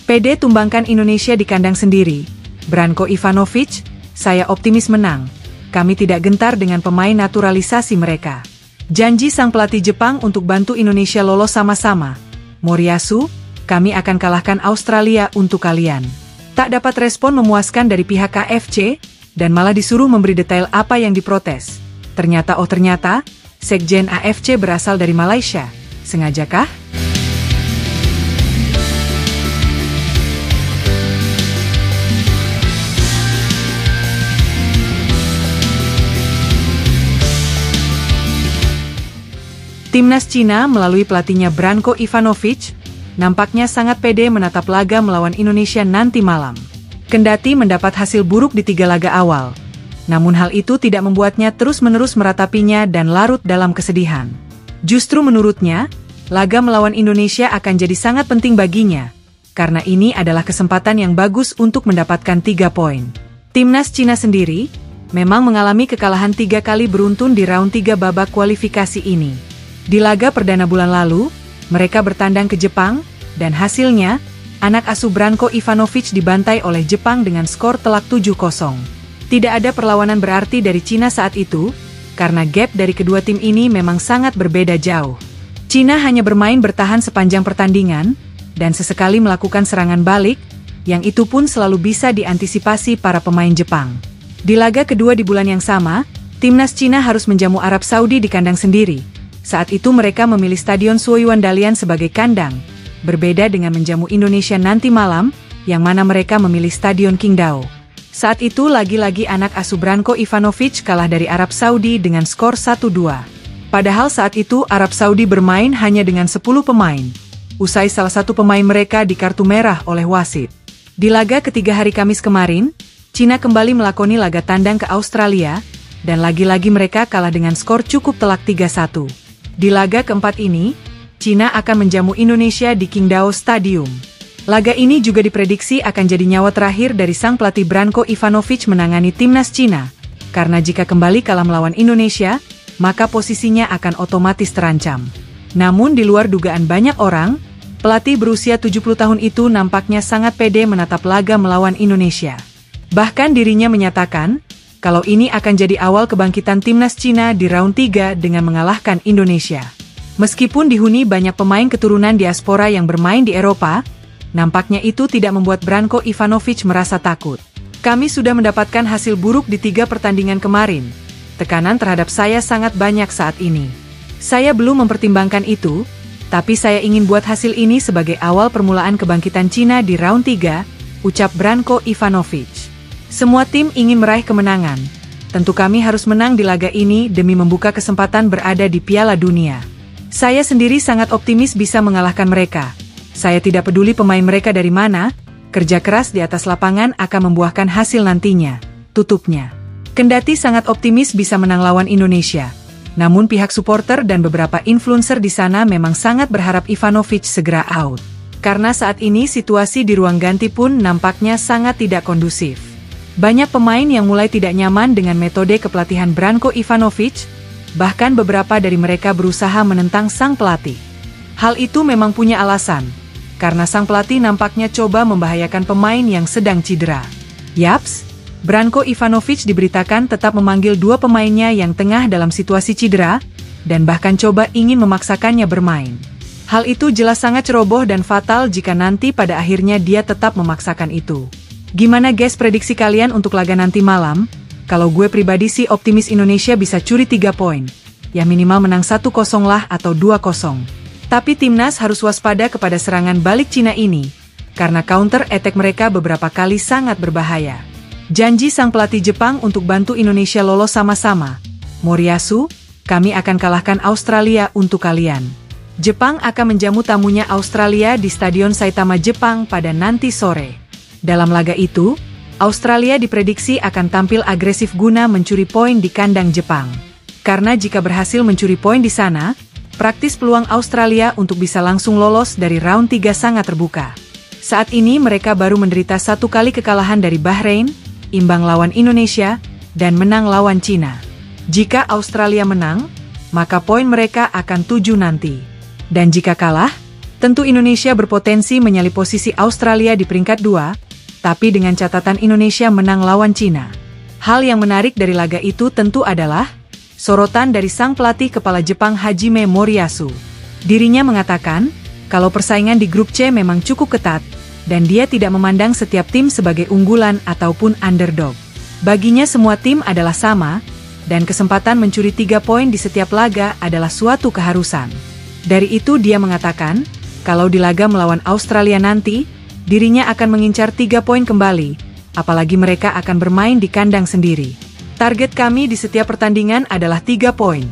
PD tumbangkan Indonesia di kandang sendiri. Branko Ivanovic, saya optimis menang. Kami tidak gentar dengan pemain naturalisasi mereka. Janji sang pelatih Jepang untuk bantu Indonesia lolos sama-sama. Moriyasu, kami akan kalahkan Australia untuk kalian. Tak dapat respon memuaskan dari pihak KFC, dan malah disuruh memberi detail apa yang diprotes. Ternyata, Sekjen AFC berasal dari Malaysia. Sengajakah? Timnas Cina melalui pelatihnya Branko Ivanovic, nampaknya sangat pede menatap laga melawan Indonesia nanti malam. Kendati mendapat hasil buruk di 3 laga awal, namun hal itu tidak membuatnya terus-menerus meratapinya dan larut dalam kesedihan. Justru menurutnya, laga melawan Indonesia akan jadi sangat penting baginya, karena ini adalah kesempatan yang bagus untuk mendapatkan 3 poin. Timnas Cina sendiri memang mengalami kekalahan 3 kali beruntun di round 3 babak kualifikasi ini. Di laga perdana bulan lalu, mereka bertandang ke Jepang, dan hasilnya, anak asuh Branko Ivanovic dibantai oleh Jepang dengan skor telak 7-0. Tidak ada perlawanan berarti dari Cina saat itu, karena gap dari kedua tim ini memang sangat berbeda jauh. Cina hanya bermain bertahan sepanjang pertandingan, dan sesekali melakukan serangan balik, yang itu pun selalu bisa diantisipasi para pemain Jepang. Di laga kedua di bulan yang sama, timnas Cina harus menjamu Arab Saudi di kandang sendiri. Saat itu mereka memilih Stadion Suoyuan Dalian sebagai kandang, berbeda dengan menjamu Indonesia nanti malam, yang mana mereka memilih Stadion Qingdao. Saat itu lagi-lagi anak asuh Branko Ivanovic kalah dari Arab Saudi dengan skor 1-2. Padahal saat itu Arab Saudi bermain hanya dengan 10 pemain. Usai salah satu pemain mereka di kartu merah oleh wasit. Di laga ketiga hari Kamis kemarin, Cina kembali melakoni laga tandang ke Australia, dan lagi-lagi mereka kalah dengan skor cukup telak 3-1. Di laga keempat ini, Cina akan menjamu Indonesia di Qingdao Stadium. Laga ini juga diprediksi akan jadi nyawa terakhir dari sang pelatih Branko Ivanovic menangani timnas Cina, karena jika kembali kalah melawan Indonesia, maka posisinya akan otomatis terancam. Namun di luar dugaan banyak orang, pelatih berusia 70 tahun itu nampaknya sangat pede menatap laga melawan Indonesia. Bahkan dirinya menyatakan, kalau ini akan jadi awal kebangkitan timnas Cina di round 3 dengan mengalahkan Indonesia. Meskipun dihuni banyak pemain keturunan diaspora yang bermain di Eropa, nampaknya itu tidak membuat Branko Ivanovic merasa takut. Kami sudah mendapatkan hasil buruk di 3 pertandingan kemarin. Tekanan terhadap saya sangat banyak saat ini. Saya belum mempertimbangkan itu, tapi saya ingin buat hasil ini sebagai awal permulaan kebangkitan Cina di round 3, ucap Branko Ivanovic. Semua tim ingin meraih kemenangan. Tentu kami harus menang di laga ini demi membuka kesempatan berada di Piala Dunia. Saya sendiri sangat optimis bisa mengalahkan mereka. Saya tidak peduli pemain mereka dari mana, kerja keras di atas lapangan akan membuahkan hasil nantinya, tutupnya. Kendati sangat optimis bisa menang lawan Indonesia, namun pihak supporter dan beberapa influencer di sana memang sangat berharap Ivanovic segera out. Karena saat ini situasi di ruang ganti pun nampaknya sangat tidak kondusif. Banyak pemain yang mulai tidak nyaman dengan metode kepelatihan Branko Ivanovic, bahkan beberapa dari mereka berusaha menentang sang pelatih. Hal itu memang punya alasan, karena sang pelatih nampaknya coba membahayakan pemain yang sedang cedera. Yaps, Branko Ivanovic diberitakan tetap memanggil 2 pemainnya yang tengah dalam situasi cedera, dan bahkan coba ingin memaksakannya bermain. Hal itu jelas sangat ceroboh dan fatal jika nanti pada akhirnya dia tetap memaksakan itu. Gimana guys prediksi kalian untuk laga nanti malam? Kalau gue pribadi sih optimis Indonesia bisa curi 3 poin. Ya minimal menang 1-0 lah atau 2-0. Tapi timnas harus waspada kepada serangan balik Cina ini, karena counter attack mereka beberapa kali sangat berbahaya. Janji sang pelatih Jepang untuk bantu Indonesia lolos sama-sama. Moriyasu, kami akan kalahkan Australia untuk kalian. Jepang akan menjamu tamunya Australia di Stadion Saitama Jepang pada nanti sore. Dalam laga itu, Australia diprediksi akan tampil agresif guna mencuri poin di kandang Jepang. Karena jika berhasil mencuri poin di sana, praktis peluang Australia untuk bisa langsung lolos dari round 3 sangat terbuka. Saat ini mereka baru menderita 1 kali kekalahan dari Bahrain, imbang lawan Indonesia, dan menang lawan Cina. Jika Australia menang, maka poin mereka akan 7 nanti. Dan jika kalah, Tentu Indonesia berpotensi menyalip posisi Australia di peringkat 2, tapi dengan catatan Indonesia menang lawan Cina. Hal yang menarik dari laga itu tentu adalah sorotan dari sang pelatih kepala Jepang Hajime Moriyasu. Dirinya mengatakan, kalau persaingan di grup C memang cukup ketat, dan dia tidak memandang setiap tim sebagai unggulan ataupun underdog. Baginya semua tim adalah sama, dan kesempatan mencuri 3 poin di setiap laga adalah suatu keharusan. Dari itu dia mengatakan, kalau di laga melawan Australia nanti, dirinya akan mengincar 3 poin kembali, apalagi mereka akan bermain di kandang sendiri. Target kami di setiap pertandingan adalah 3 poin,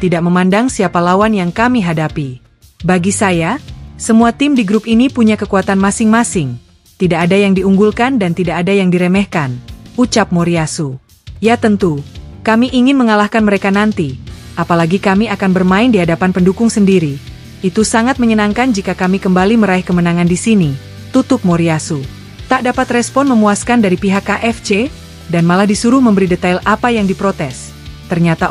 tidak memandang siapa lawan yang kami hadapi. Bagi saya, semua tim di grup ini punya kekuatan masing-masing, tidak ada yang diunggulkan dan tidak ada yang diremehkan, ucap Moriyasu. Ya tentu, kami ingin mengalahkan mereka nanti, apalagi kami akan bermain di hadapan pendukung sendiri. Itu sangat menyenangkan jika kami kembali meraih kemenangan di sini, tutup Moriyasu. Tak dapat respon memuaskan dari pihak KFC, dan malah disuruh memberi detail apa yang diprotes. Ternyata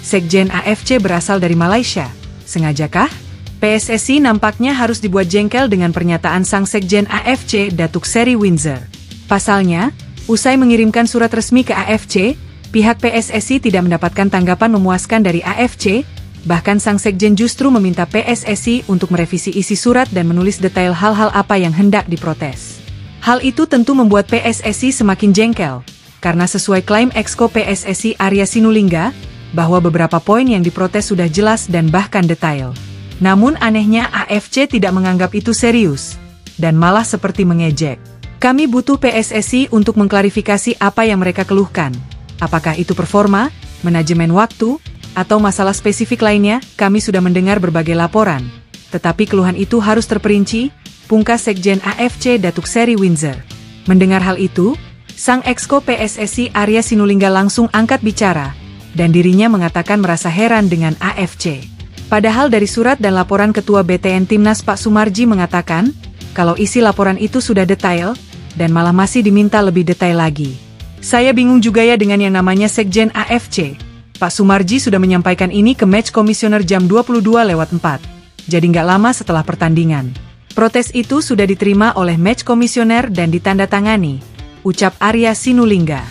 Sekjen AFC berasal dari Malaysia. Sengajakah? PSSI nampaknya harus dibuat jengkel dengan pernyataan sang Sekjen AFC Datuk Seri Windsor. Pasalnya, usai mengirimkan surat resmi ke AFC, pihak PSSI tidak mendapatkan tanggapan memuaskan dari AFC, bahkan sang Sekjen justru meminta PSSI untuk merevisi isi surat dan menulis detail hal-hal apa yang hendak diprotes. Hal itu tentu membuat PSSI semakin jengkel, karena sesuai klaim Exco PSSI Arya Sinulinga, bahwa beberapa poin yang diprotes sudah jelas dan bahkan detail. Namun anehnya AFC tidak menganggap itu serius, dan malah seperti mengejek. Kami butuh PSSI untuk mengklarifikasi apa yang mereka keluhkan. Apakah itu performa, manajemen waktu, atau masalah spesifik lainnya? Kami sudah mendengar berbagai laporan, tetapi keluhan itu harus terperinci, pungkas Sekjen AFC Datuk Seri Windsor. Mendengar hal itu, sang Exco PSSI Arya Sinulinga langsung angkat bicara, dan dirinya mengatakan merasa heran dengan AFC. Padahal dari surat dan laporan Ketua BTN Timnas Pak Sumarji mengatakan, kalau isi laporan itu sudah detail, dan malah masih diminta lebih detail lagi. Saya bingung juga ya dengan yang namanya Sekjen AFC. Pak Sumarji sudah menyampaikan ini ke Match Komisioner jam 22:04. Jadi nggak lama setelah pertandingan. Protes itu sudah diterima oleh Match Komisioner dan ditandatangani, ucap Arya Sinulinga.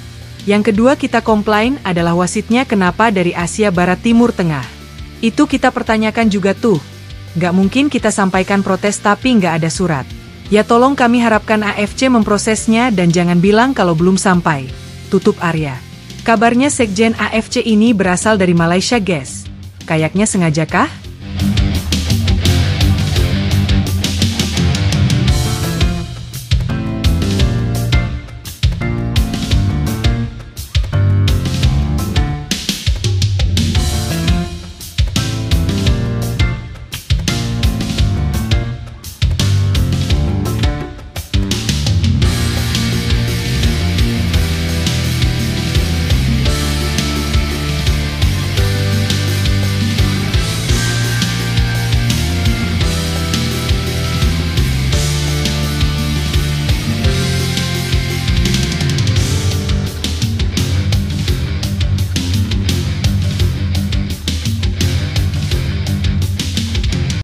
Yang kedua kita komplain adalah wasitnya kenapa dari Asia Barat Timur Tengah. Itu kita pertanyakan juga tuh. Nggak mungkin kita sampaikan protes tapi nggak ada surat. Ya tolong kami harapkan AFC memprosesnya dan jangan bilang kalau belum sampai, tutup Arya. Kabarnya Sekjen AFC ini berasal dari Malaysia guys. Kayaknya sengajakah?